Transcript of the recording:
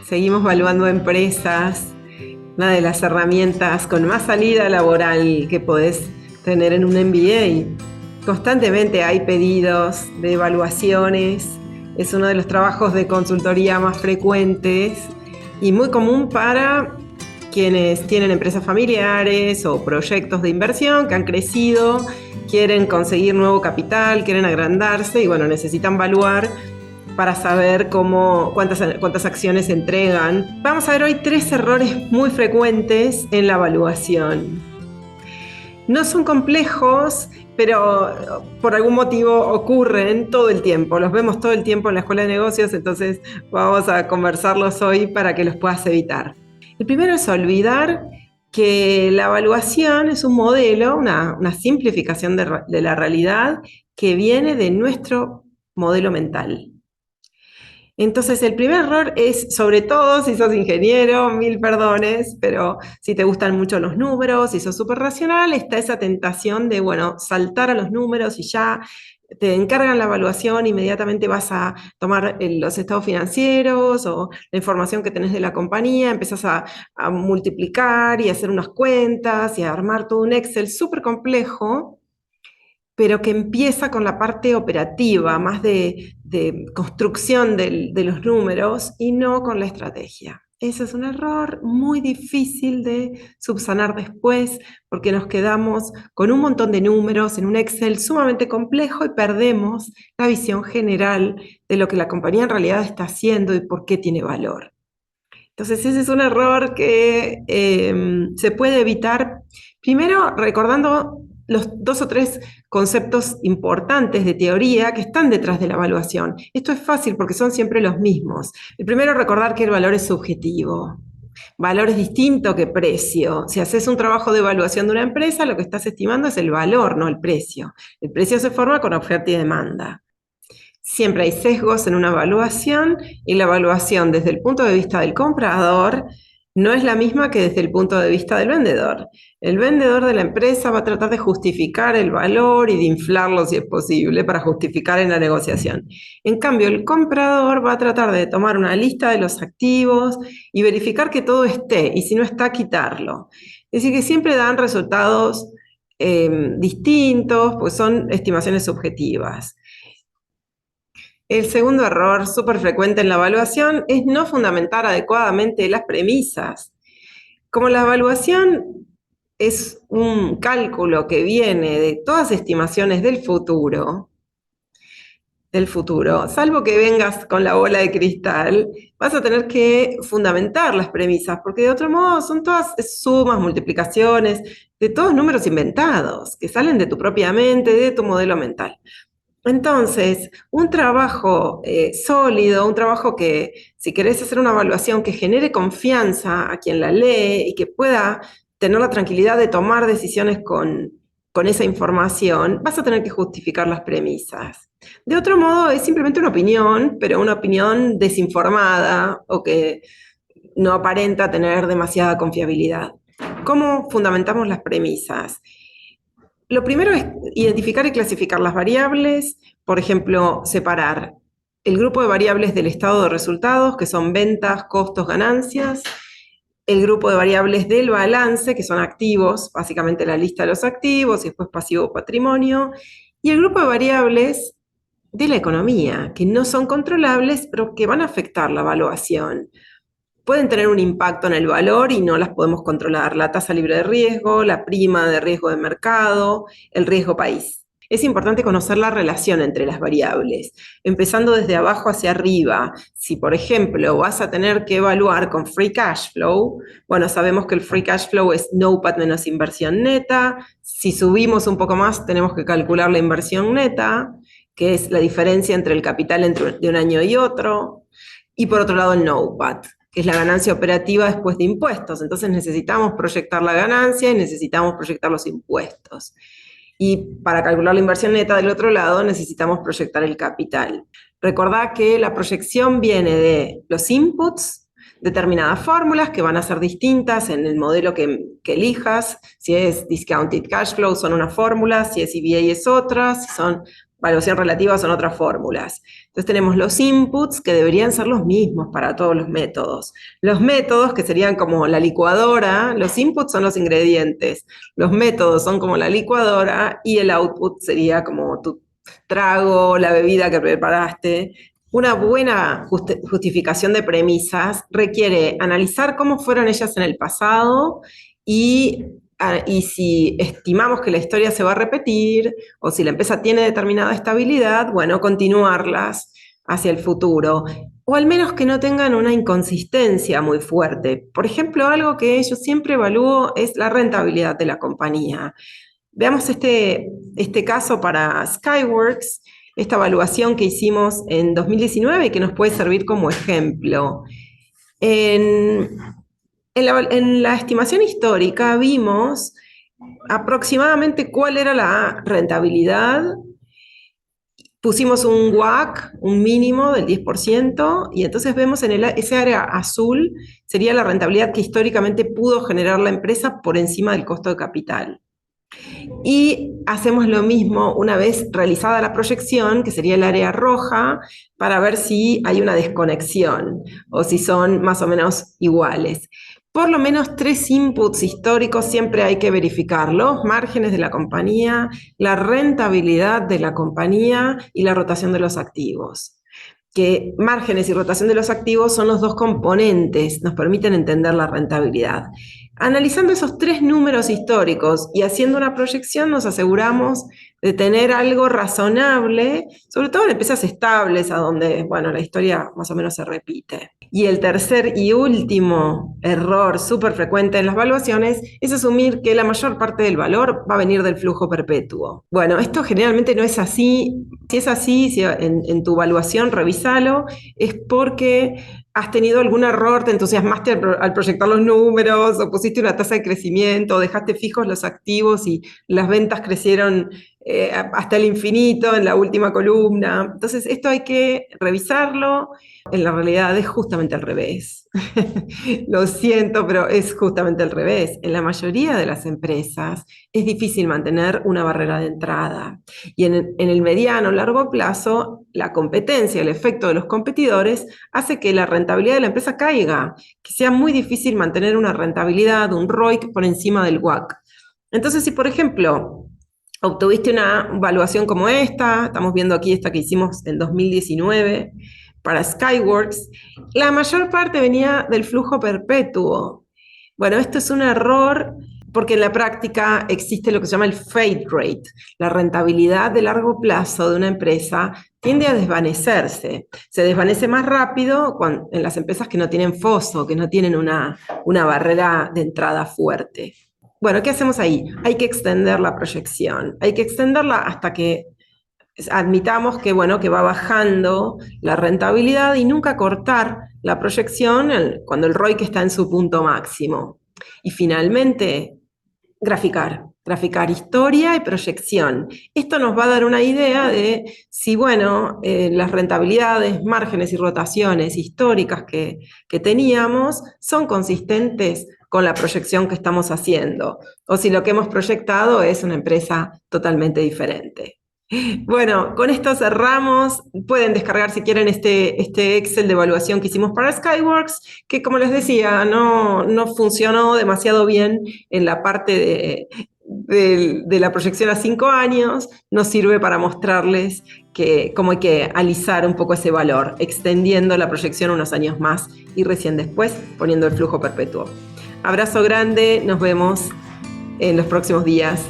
seguimos valuando empresas, una de las herramientas con más salida laboral que podés tener en un MBA. Constantemente hay pedidos de evaluaciones, es uno de los trabajos de consultoría más frecuentes y muy común para quienes tienen empresas familiares o proyectos de inversión que han crecido, quieren conseguir nuevo capital, quieren agrandarse y bueno, necesitan evaluar para saber cuántas acciones entregan. Vamos a ver hoy 3 errores muy frecuentes en la evaluación. No son complejos, pero por algún motivo ocurren todo el tiempo. Los vemos todo el tiempo en la escuela de negocios, entonces vamos a conversarlos hoy para que los puedas evitar. El primero es olvidar que la evaluación es un modelo, una simplificación de la realidad que viene de nuestro modelo mental. Entonces, el primer error es, sobre todo si sos ingeniero, mil perdones, pero si te gustan mucho los números, si sos súper racional, está esa tentación de, bueno, saltar a los números y ya te encargan la evaluación, inmediatamente vas a tomar los estados financieros o la información que tenés de la compañía, empezás a multiplicar y a hacer unas cuentas y a armar todo un Excel súper complejo, pero que empieza con la parte operativa, más de construcción de los números y no con la estrategia. Ese es un error muy difícil de subsanar después porque nos quedamos con un montón de números en un Excel sumamente complejo y perdemos la visión general de lo que la compañía en realidad está haciendo y por qué tiene valor. Entonces ese es un error que se puede evitar, primero recordando los 2 o 3 conceptos importantes de teoría que están detrás de la evaluación. Esto es fácil porque son siempre los mismos. El primero, recordar que el valor es subjetivo. Valor es distinto que precio. Si haces un trabajo de evaluación de una empresa, lo que estás estimando es el valor, no el precio. El precio se forma con oferta y demanda. Siempre hay sesgos en una evaluación y la evaluación desde el punto de vista del comprador no es la misma que desde el punto de vista del vendedor. El vendedor de la empresa va a tratar de justificar el valor y de inflarlo si es posible para justificar en la negociación. En cambio, el comprador va a tratar de tomar una lista de los activos y verificar que todo esté, y si no está, quitarlo. Es decir, que siempre dan resultados distintos, pues son estimaciones subjetivas. El segundo error súper frecuente en la evaluación es no fundamentar adecuadamente las premisas. Como la evaluación es un cálculo que viene de todas estimaciones del futuro, salvo que vengas con la bola de cristal, vas a tener que fundamentar las premisas, porque de otro modo son todas sumas, multiplicaciones, de todos números inventados, que salen de tu propia mente, de tu modelo mental. Entonces, un trabajo sólido, un trabajo que, si querés hacer una evaluación que genere confianza a quien la lee y que pueda tener la tranquilidad de tomar decisiones con esa información, vas a tener que justificar las premisas. De otro modo, es simplemente una opinión, pero una opinión desinformada o que no aparenta tener demasiada confiabilidad. ¿Cómo fundamentamos las premisas? Lo primero es identificar y clasificar las variables, por ejemplo, separar el grupo de variables del estado de resultados, que son ventas, costos, ganancias, el grupo de variables del balance, que son activos, básicamente la lista de los activos, y después pasivo patrimonio, y el grupo de variables de la economía, que no son controlables, pero que van a afectar la evaluación. Pueden tener un impacto en el valor y no las podemos controlar. La tasa libre de riesgo, la prima de riesgo de mercado, el riesgo país. Es importante conocer la relación entre las variables, empezando desde abajo hacia arriba. Si, por ejemplo, vas a tener que evaluar con free cash flow, bueno, sabemos que el free cash flow es NOPAT menos inversión neta. Si subimos un poco más, tenemos que calcular la inversión neta, que es la diferencia entre el capital de un año y otro. Y por otro lado, el NOPAT, que es la ganancia operativa después de impuestos. Entonces necesitamos proyectar la ganancia y necesitamos proyectar los impuestos. Y para calcular la inversión neta del otro lado necesitamos proyectar el capital. Recordá que la proyección viene de los inputs, determinadas fórmulas que van a ser distintas en el modelo que elijas. Si es discounted cash flow son una fórmula, si es EVA es otra, si son Evaluación relativa son otras fórmulas. Entonces tenemos los inputs, que deberían ser los mismos para todos los métodos. Los métodos, que serían como la licuadora, los inputs son los ingredientes, los métodos son como la licuadora y el output sería como tu trago, la bebida que preparaste. Una buena justificación de premisas requiere analizar cómo fueron ellas en el pasado y si estimamos que la historia se va a repetir o si la empresa tiene determinada estabilidad, bueno, continuarlas hacia el futuro. O al menos que no tengan una inconsistencia muy fuerte. Por ejemplo, algo que yo siempre evalúo es la rentabilidad de la compañía. Veamos este caso para Skyworks, esta evaluación que hicimos en 2019 y que nos puede servir como ejemplo. En la estimación histórica vimos aproximadamente cuál era la rentabilidad. Pusimos un WACC, un mínimo del 10%, y entonces vemos en ese área azul sería la rentabilidad que históricamente pudo generar la empresa por encima del costo de capital. Y hacemos lo mismo una vez realizada la proyección, que sería el área roja, para ver si hay una desconexión o si son más o menos iguales. Por lo menos 3 inputs históricos siempre hay que verificar: los márgenes de la compañía, la rentabilidad de la compañía y la rotación de los activos. Que márgenes y rotación de los activos son los 2 componentes, nos permiten entender la rentabilidad. Analizando esos 3 números históricos y haciendo una proyección, nos aseguramos de tener algo razonable, sobre todo en empresas estables, a donde, bueno, la historia más o menos se repite. Y el tercer y último error súper frecuente en las valuaciones es asumir que la mayor parte del valor va a venir del flujo perpetuo. Bueno, esto generalmente no es así. Si es así, si en tu evaluación revísalo, es porque has tenido algún error, te entusiasmaste al proyectar los números, o pusiste una tasa de crecimiento, o dejaste fijos los activos y las ventas crecieron hasta el infinito en la última columna. Entonces, esto hay que revisarlo. En la realidad es justamente al revés. Lo siento, pero es justamente al revés. En la mayoría de las empresas es difícil mantener una barrera de entrada. Y en el mediano o largo plazo, la competencia, el efecto de los competidores, hace que la rentabilidad de la empresa caiga, que sea muy difícil mantener una rentabilidad, un ROIC por encima del WACC. Entonces, si por ejemplo obtuviste una evaluación como esta, estamos viendo aquí esta que hicimos en 2019 para Skyworks, la mayor parte venía del flujo perpetuo. Bueno, esto es un error porque en la práctica existe lo que se llama el fade rate. La rentabilidad de largo plazo de una empresa tiende a desvanecerse. Se desvanece más rápido en las empresas que no tienen foso, que no tienen una barrera de entrada fuerte. Bueno, ¿qué hacemos ahí? Hay que extender la proyección. Hay que extenderla hasta que admitamos que, bueno, que va bajando la rentabilidad y nunca cortar la proyección cuando el ROIC está en su punto máximo. Y finalmente, graficar historia y proyección. Esto nos va a dar una idea de si, bueno, las rentabilidades, márgenes y rotaciones históricas que teníamos son consistentes con la proyección que estamos haciendo, o si lo que hemos proyectado es una empresa totalmente diferente. Bueno, con esto cerramos. Pueden descargar si quieren este Excel de evaluación que hicimos para Skyworks, que como les decía, no funcionó demasiado bien en la parte de la proyección a 5 años. Nos sirve para mostrarles cómo hay que alisar un poco ese valor, extendiendo la proyección unos años más y recién después poniendo el flujo perpetuo. Abrazo grande, nos vemos en los próximos días.